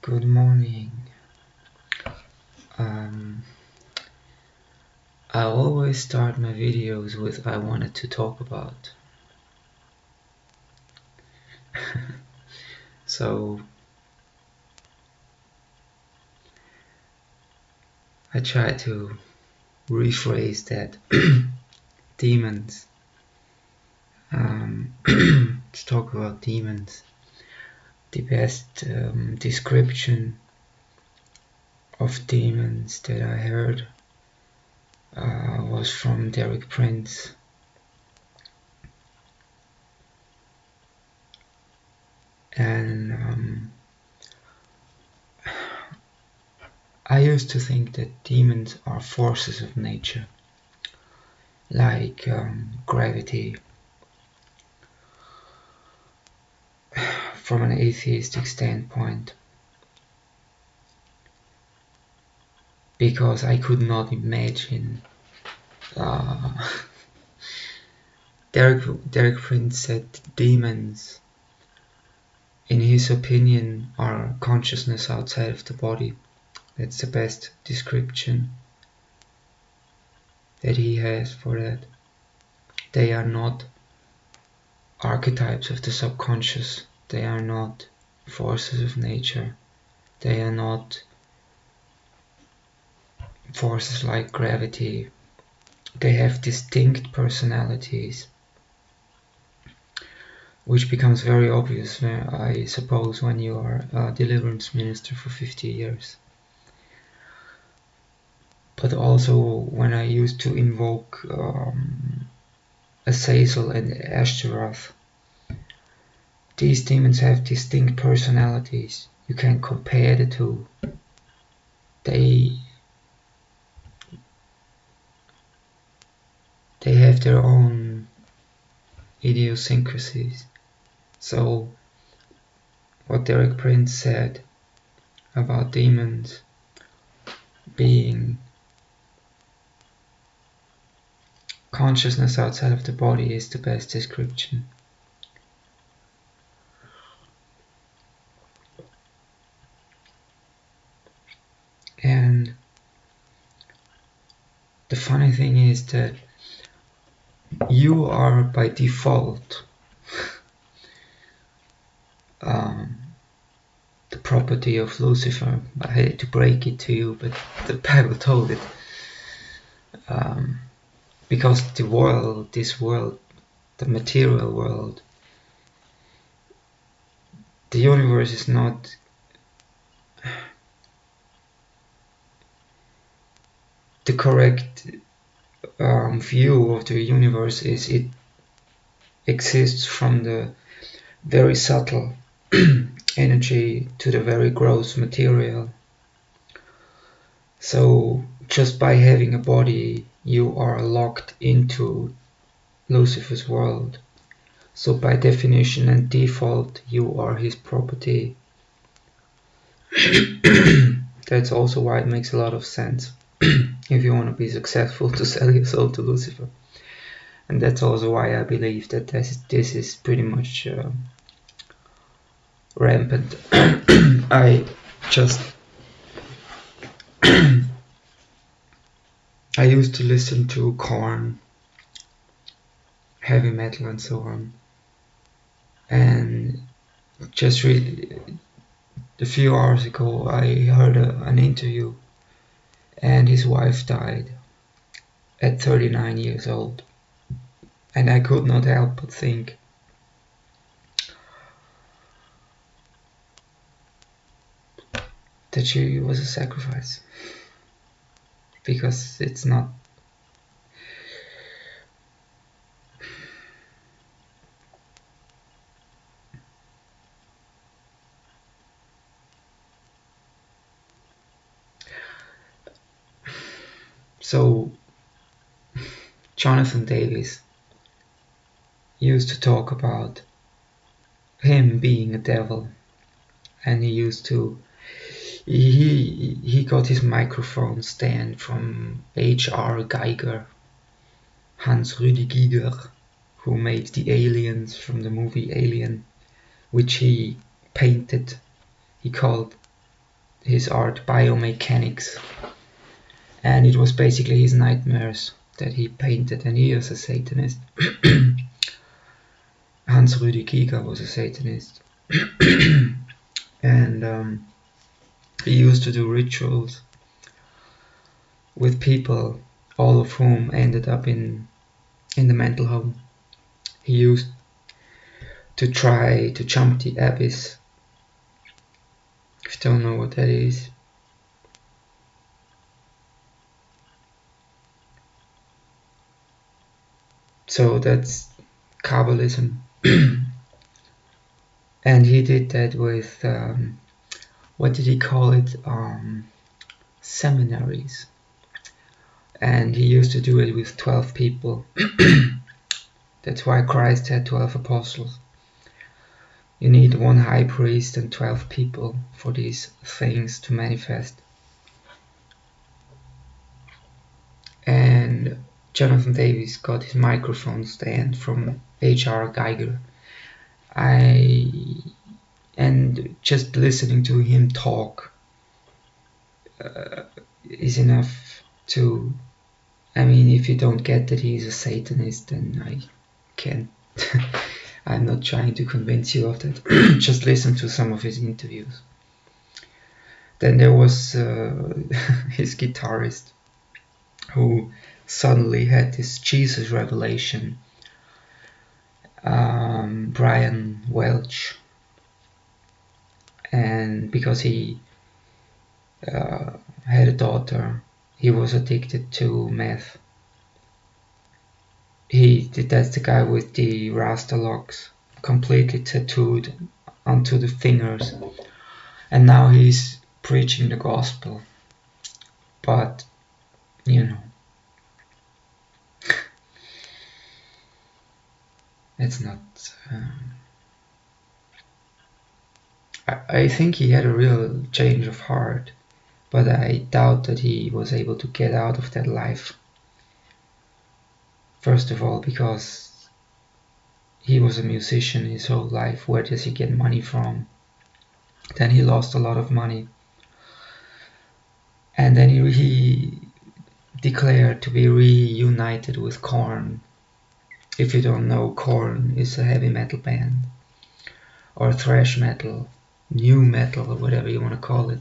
Good morning. I always start my videos with I wanted to talk about. So I try to rephrase that. Demons. To talk about demons. The best description of demons that I heard was from Derek Prince. And I used to think that demons are forces of nature, like gravity. From an atheistic standpoint, because I could not imagine Derek Prince said demons, in his opinion, are consciousness outside of the body. That's the best description that he has for that. They are not archetypes of the subconscious. They are not forces of nature. They are not forces like gravity. They have distinct personalities, which becomes very obvious, I suppose, when you are a deliverance minister for 50 years. But also when I used to invoke Azazel and Astheroth. These demons have distinct personalities. You can compare the two. They have their own idiosyncrasies. So what Derek Prince said about demons being consciousness outside of the body is the best description. And the funny thing is that you are by default the property of Lucifer. I hate to break it to you, but the Bible told it. Because this world, the material world, the universe is not the correct view of the universe. Is it exists from the very subtle energy to the very gross material. So just by having a body, you are locked into Lucifer's world. So by definition and default, you are his property. That's also why it makes a lot of sense if you want to be successful to sell your soul to Lucifer. And that's also why I believe that this is pretty much rampant. I used to listen to Korn, heavy metal and so on, and just a few hours ago I heard an interview, and his wife died at 39 years old, and I could not help but think that she was a sacrifice, because it's not. So Jonathan Davis used to talk about him being a devil, and he got his microphone stand from H.R. Geiger, Hans Rüdi Giger, who made the aliens from the movie Alien, which he painted. He called his art biomechanics, and it was basically his nightmares that he painted, and he is a Satanist. Hans Rüdi Giger was a Satanist. And he used to do rituals with people, all of whom ended up in the mental home. He used to try to jump the abyss. If you don't know what that is, so that's Kabbalism. And he did that with, what did he call it? Seminaries. And he used to do it with 12 people. That's why Christ had 12 apostles. You need one high priest and 12 people for these things to manifest. And Jonathan Davis got his microphone stand from H.R. Geiger. And just listening to him talk is enough to, I mean, if you don't get that he's a Satanist, then I can't. I'm not trying to convince you of that. Just listen to some of his interviews. Then there was his guitarist, who suddenly had this Jesus revelation, Brian Welch. And because he had a daughter, he was addicted to meth. That's the guy with the Rasta locks, completely tattooed onto the fingers, and now he's preaching the gospel. But you know, it's not. I think he had a real change of heart, but I doubt that he was able to get out of that life. First of all, because he was a musician his whole life. Where does he get money from? Then he lost a lot of money. And then he declared to be reunited with Korn. If you don't know, Korn is a heavy metal band, or thrash metal, new metal, or whatever you want to call it.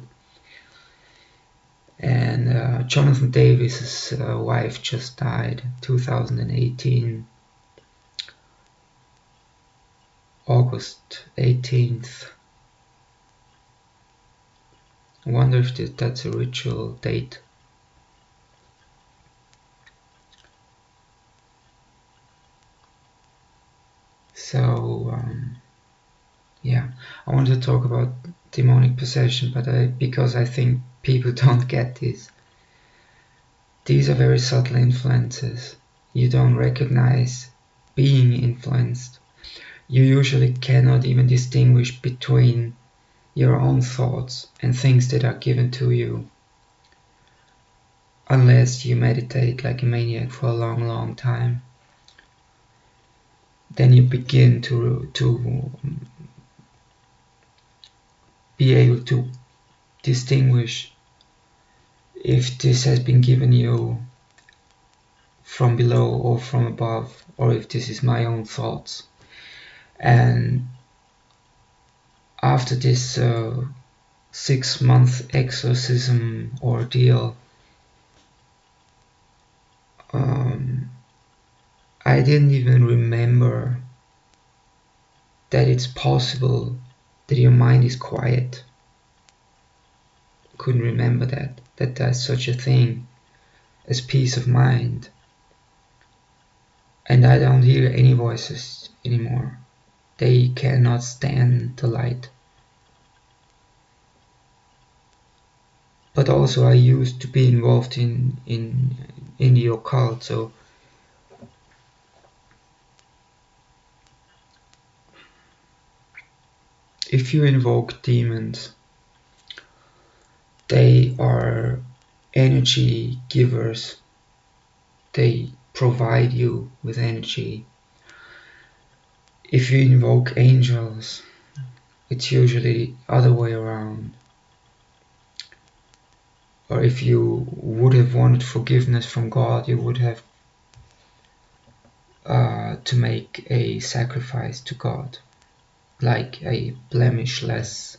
And Jonathan Davis's wife just died 2018, August 18th. I wonder if that's a ritual date. So yeah, I want to talk about demonic possession, but because I think people don't get this. These are very subtle influences. You don't recognize being influenced. You usually cannot even distinguish between your own thoughts and things that are given to you, unless you meditate like a maniac for a long time. Then you begin to be able to distinguish if this has been given you from below or from above, or if this is my own thoughts. And after this 6-month exorcism ordeal, I didn't even remember that it's possible that your mind is quiet. Couldn't remember that there's such a thing as peace of mind. And I don't hear any voices anymore. They cannot stand the light. But also I used to be involved in the occult, so if you invoke demons, they are energy givers. They provide you with energy. If you invoke angels, it's usually the other way around. or if you would have wanted forgiveness from God, you would have to make a sacrifice to God, like a blemishless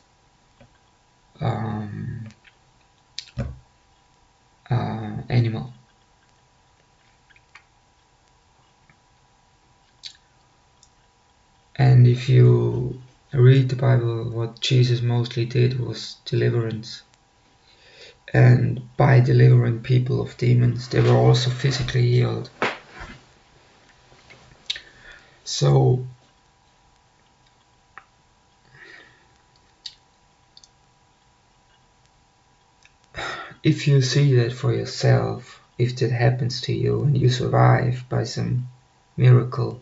animal. And if you read the Bible, what Jesus mostly did was deliverance. And by delivering people of demons, they were also physically healed. So if you see that for yourself, if that happens to you and you survive by some miracle,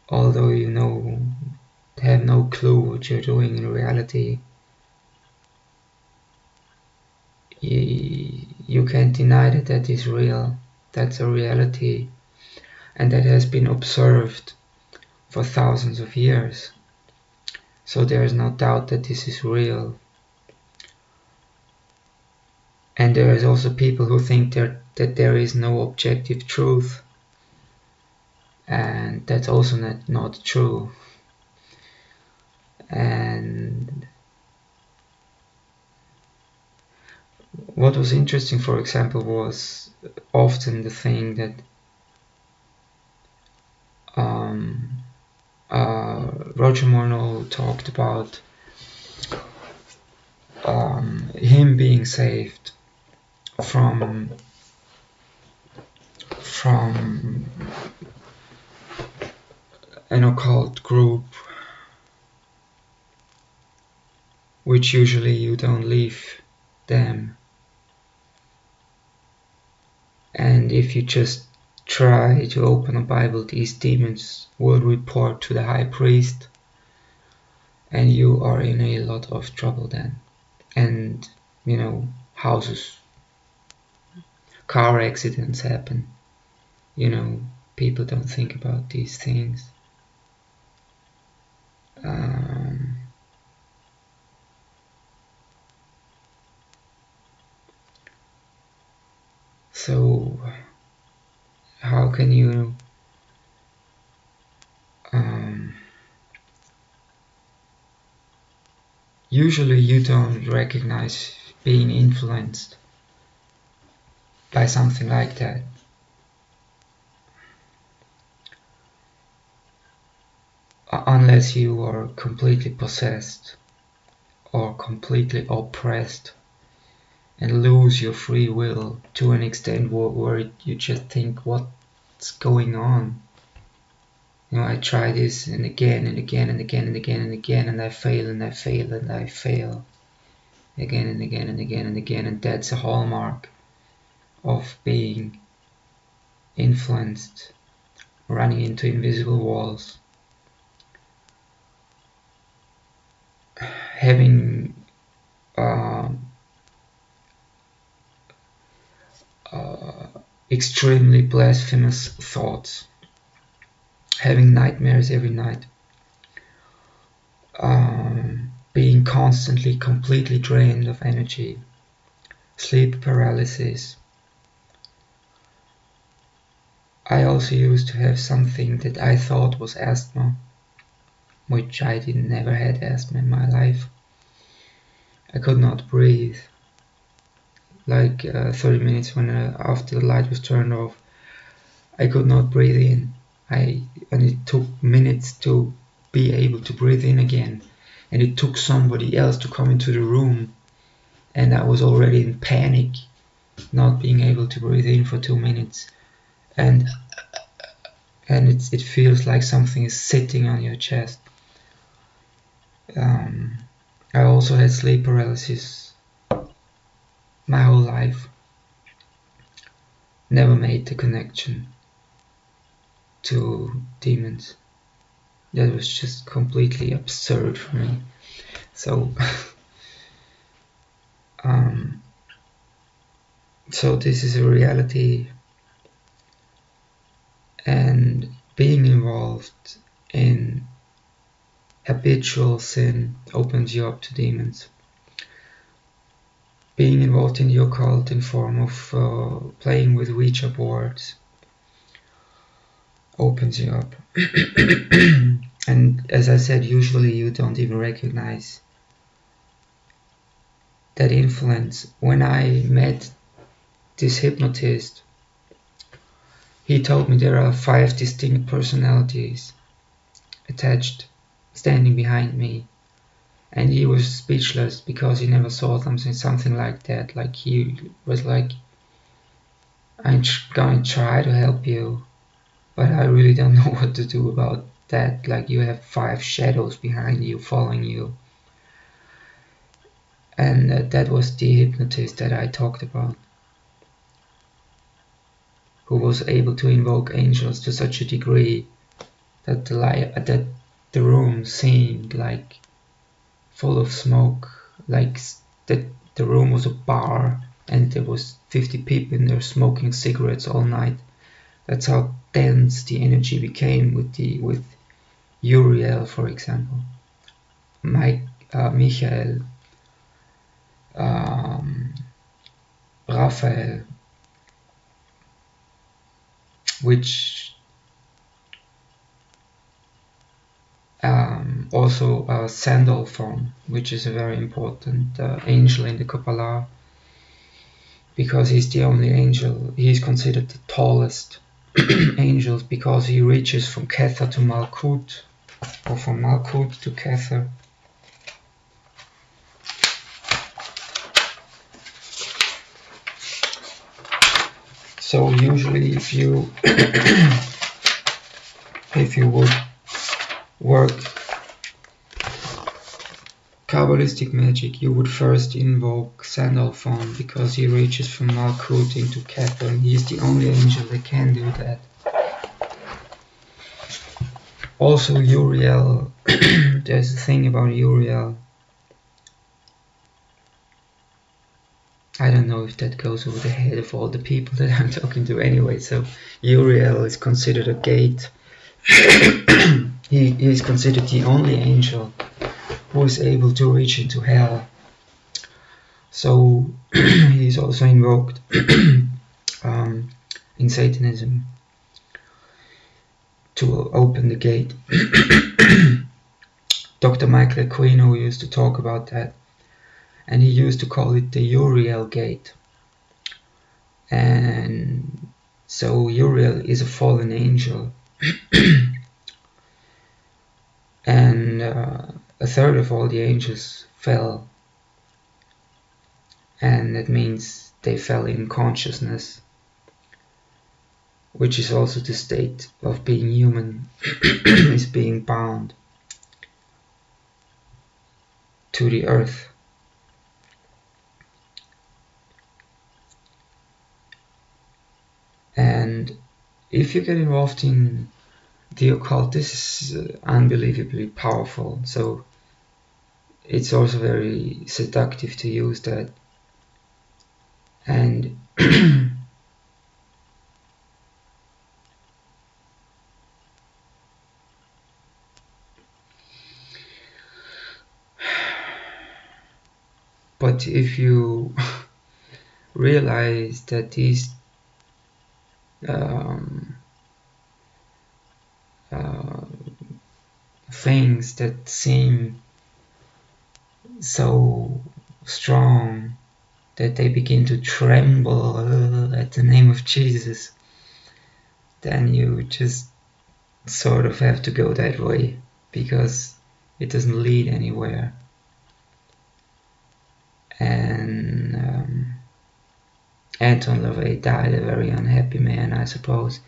although you have no clue what you're doing in reality, you can't deny that that is real. That's a reality, and that has been observed for thousands of years. So there is no doubt that this is real. And there is also people who think that there is no objective truth, and that's also not true. And what was interesting, for example, was often the thing that Roger Morneau talked about him being saved from an occult group, which usually you don't leave them, and if you just try to open a Bible, these demons will report to the high priest, and you are in a lot of trouble then. And houses, car accidents happen. People don't think about these things. So how can you usually you don't recognize being influenced by something like that. Unless you are completely possessed or completely oppressed and lose your free will to an extent where you just think, what's going on? I try this and again and again and again and again and again, and I fail and I fail and I fail again and again and again and again, and that's a hallmark of being influenced, running into invisible walls, having extremely blasphemous thoughts, having nightmares every night, being constantly completely drained of energy, sleep paralysis. I also used to have something that I thought was asthma, which I never had asthma in my life. I could not breathe. Like 30 minutes after the light was turned off, I could not breathe in. And it took minutes to be able to breathe in again. And it took somebody else to come into the room, and I was already in panic, not being able to breathe in for 2 minutes. And it feels like something is sitting on your chest. I also had sleep paralysis my whole life. Never made the connection to demons. That was just completely absurd for me. So so this is a reality, and being involved in habitual sin opens you up to demons. being involved in the occult in form of playing with Ouija boards opens you up. And as I said, usually you don't even recognize that influence. When I met this hypnotist, he told me there are 5 distinct personalities attached, standing behind me. And he was speechless because he never saw something like that. Like, he was like, I'm going to try to help you, but I really don't know what to do about that. Like, you have 5 shadows behind you, following you. And that was the hypnotist that I talked about, who was able to invoke angels to such a degree that the room seemed like full of smoke, like that the room was a bar and there was 50 people in there smoking cigarettes all night. That's how dense the energy became with Uriel, for example, Michael, Raphael, which also Sandalphon, which is a very important angel in the Kabbalah, because he's the only angel. He's considered the tallest angel because he reaches from Kether to Malkut, or from Malkut to Kether. So usually if you would work Kabbalistic magic, you would first invoke Sandalphon because he reaches from Malkut into Kether, and he's the only angel that can do that. Also Uriel, there's a thing about Uriel. I don't know if that goes over the head of all the people that I'm talking to anyway, so Uriel is considered a gate. He is considered the only angel who is able to reach into hell. So he is also invoked in Satanism to open the gate. Dr. Michael Aquino used to talk about that, and he used to call it the Uriel gate. And so Uriel is a fallen angel. And a third of all the angels fell, and that means they fell in consciousness, which is also the state of being human, is being bound to the earth. And if you get involved in the occult, this is unbelievably powerful. So it's also very seductive to use that. And but if you realize that these things that seem so strong that they begin to tremble at the name of Jesus, then you just sort of have to go that way, because it doesn't lead anywhere. And Anton LaVey died a very unhappy man, I suppose.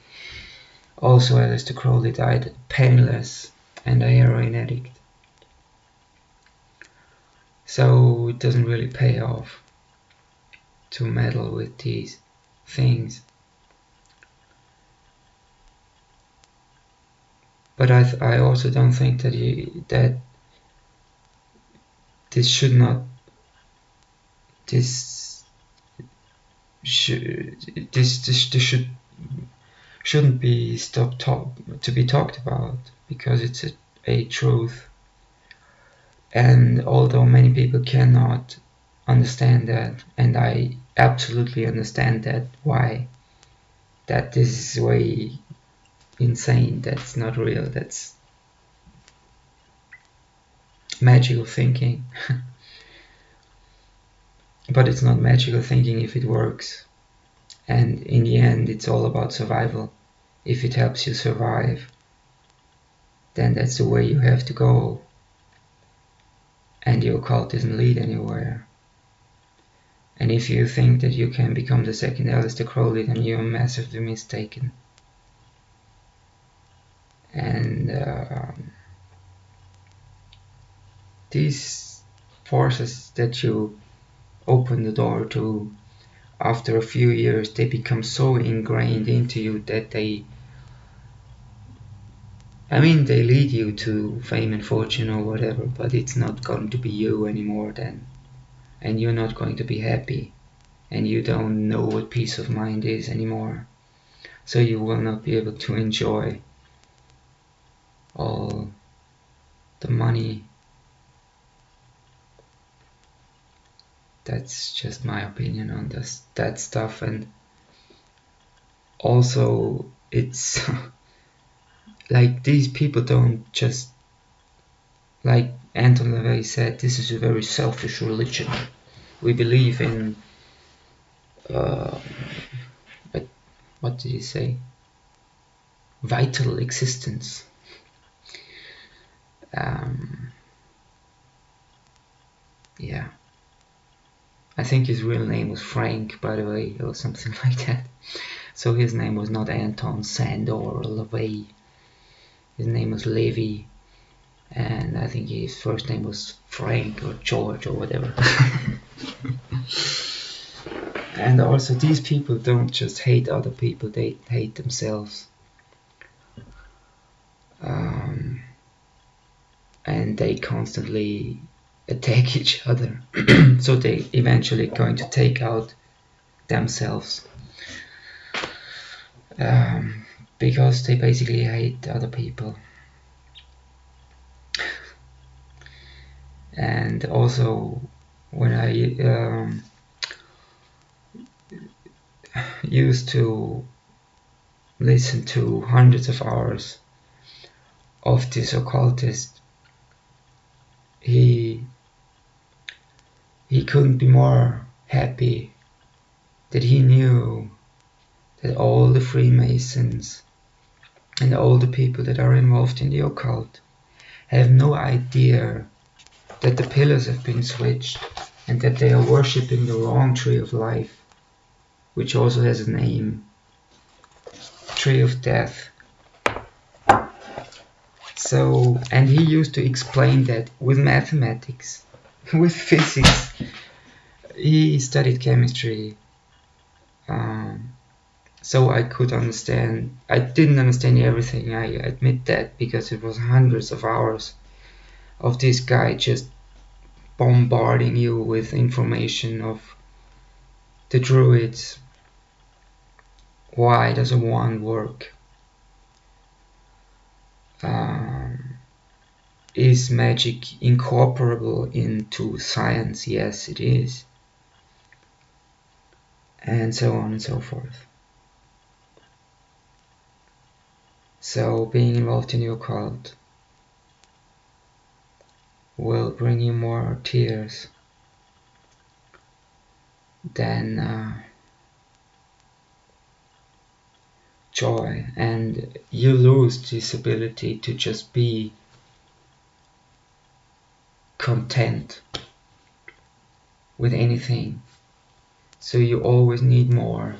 Also, Aleister Crowley died penniless and a heroin addict. So it doesn't really pay off to meddle with these things. But I also don't think that this shouldn't be to be talked about, because it's a truth. And although many people cannot understand that, and I absolutely understand that why that this is way insane. That's not real. That's magical thinking. But it's not magical thinking if it works. And in the end, it's all about survival. If it helps you survive, then that's the way you have to go. And the occult doesn't lead anywhere. And if you think that you can become the second Aleister Crowley, then you're massively mistaken. And these forces that you open the door to, after a few years, they become so ingrained into you that they lead you to fame and fortune or whatever, but it's not going to be you anymore then. And you're not going to be happy. And you don't know what peace of mind is anymore. So you will not be able to enjoy all the money. That's just my opinion on that stuff. And also, it's like these people don't just, like Anton LaVey said, this is a very selfish religion. We believe in what did he say? Vital existence. Yeah. I think his real name was Frank, by the way, or something like that. So his name was not Anton, Sandor, or LaVey. His name was Levi. And I think his first name was Frank or George or whatever. And also, these people don't just hate other people, they hate themselves. And they constantly attack each other. So they eventually going to take out themselves. Because they basically hate other people. And also, when I used to listen to hundreds of hours of this occultist, he couldn't be more happy that he knew that all the Freemasons and all the people that are involved in the occult have no idea that the pillars have been switched and that they are worshipping the wrong tree of life, which also has a name, Tree of Death. So, and he used to explain that with mathematics, with physics. He studied chemistry, so I could understand. I didn't understand everything, I admit that, because it was hundreds of hours of this guy just bombarding you with information of the Druids. Why does a wand work? Is magic incorporable into science? Yes, it is. And so on and so forth. So being involved in the occult will bring you more tears than joy, and you lose this ability to just be content with anything. So you always need more.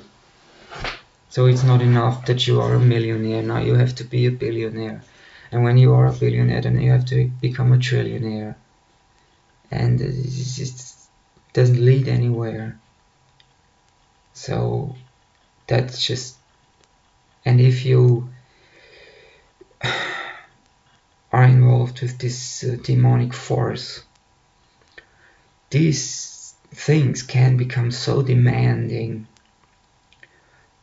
So it's not enough that you are a millionaire, now you have to be a billionaire. And when you are a billionaire, then you have to become a trillionaire. And it just doesn't lead anywhere. So that's just... And if you are involved with this demonic force, these things can become so demanding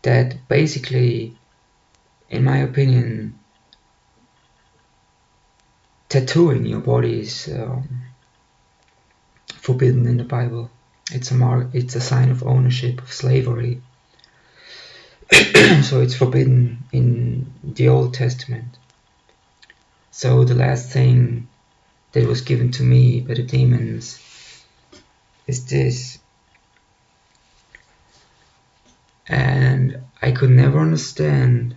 that basically, in my opinion, tattooing your body is forbidden in the Bible. It's a sign of ownership of slavery. So it's forbidden in the Old Testament. So the last thing that was given to me by the demons is this. And I could never understand.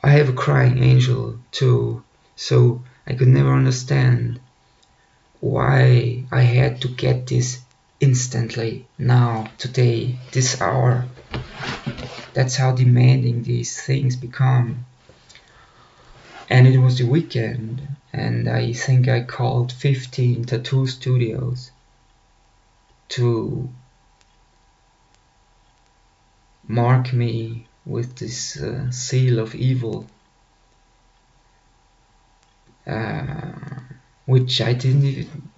I have a crying angel too, so I could never understand why I had to get this instantly, now, today, this hour. That's how demanding these things become. And it was the weekend, and I think I called 15 tattoo studios to mark me with this seal of evil, which I didn't even.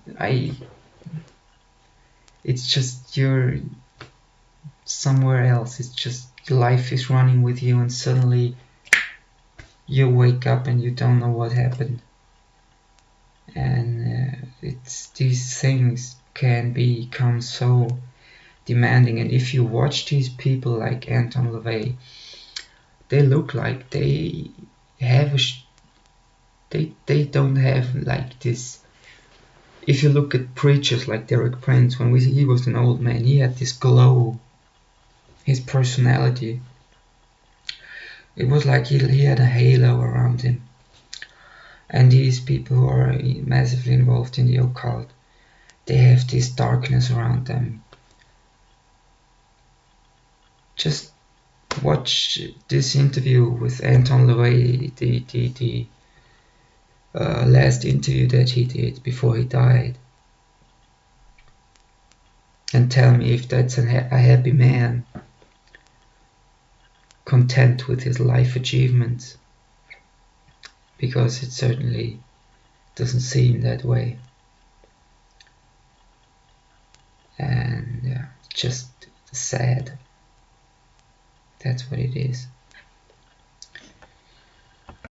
It's just you're somewhere else. It's just life is running with you, and suddenly you wake up and you don't know what happened. And it's these things can become so demanding. And if you watch these people like Anton LaVey, they look like they have they don't have like this. If you look at preachers like Derek Prince, when he was an old man, he had this glow. His personality, it was like he had a halo around him. And these people who are massively involved in the occult, they have this darkness around them. Just watch this interview with Anton LaVey, the last interview that he did before he died, and tell me if that's a happy man, content with his life achievements, because it certainly doesn't seem that way. And just sad. That's what it is.